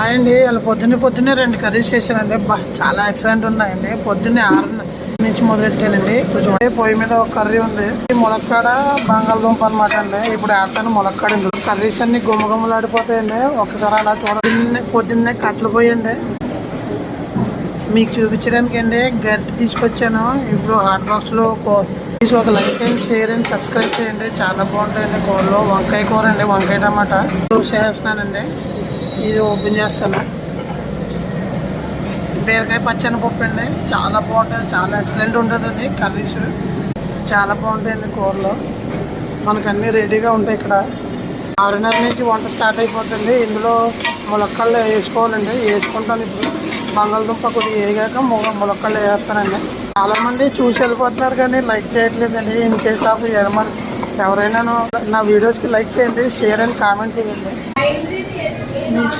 అండి వాళ్ళు పొద్దున్నే 2 కర్రీస్ చేశానండి. చాలా ఎక్సలెంట్ ఉన్నాయండి. పొద్దున్నే 6 నుంచి మొదలెట్టానండి. కొంచెం పొయ్యి మీద ఒక కర్రీ ఉంది. ములక్కాడ బంగాళదుంప అనమాట అండి. ఇప్పుడు వేస్తాను ములక్కాడ. కర్రీస్ అన్ని గుమ్మగుమ్మలాడిపోతాయండి. ఒకసారి అలా చూడండి. పొద్దున్నే కట్టలు పోయండి మీకు చూపించడానికి అండి గట్టి తీసుకొచ్చాను. ఇప్పుడు హాట్ బాక్స్ లో ప్లీజ్ ఒక like and share and subscribe చేయండి. చాలా బాగుంటాయండి కూరలో. వంకాయ కూర అండి, వంకాయ టమాటా చేస్తున్నానండి. ఇది ఓపెన్ చేస్తాను. బీరకాయ పచ్చని పప్పు అండి. చాలా బాగుంటుంది, చాలా ఎక్సలెంట్ ఉంటుందండి. కర్రీస్ చాలా బాగుంటాయండి. కూరలో మనకు అన్నీ రెడీగా ఉంటాయి. ఇక్కడ 6:30 నుంచి వంట స్టార్ట్ అయిపోతుంది. ఇందులో ములక్కాళ్ళు వేసుకోవాలండి. వేసుకుంటాను ఇప్పుడు. బంగాళదుంప కొద్దిగా వేగాక ములక్కాళ్ళు వేస్తానండి. చాలా మంది చూసి వెళ్ళిపోతున్నారు కానీ లైక్ చేయట్లేదండి. ఇన్ కేస్ ఆఫ్ ఎవరైనా నా వీడియోస్కి లైక్ చేయండి, షేర్ అండ్ కామెంట్ చేయండి. మీరు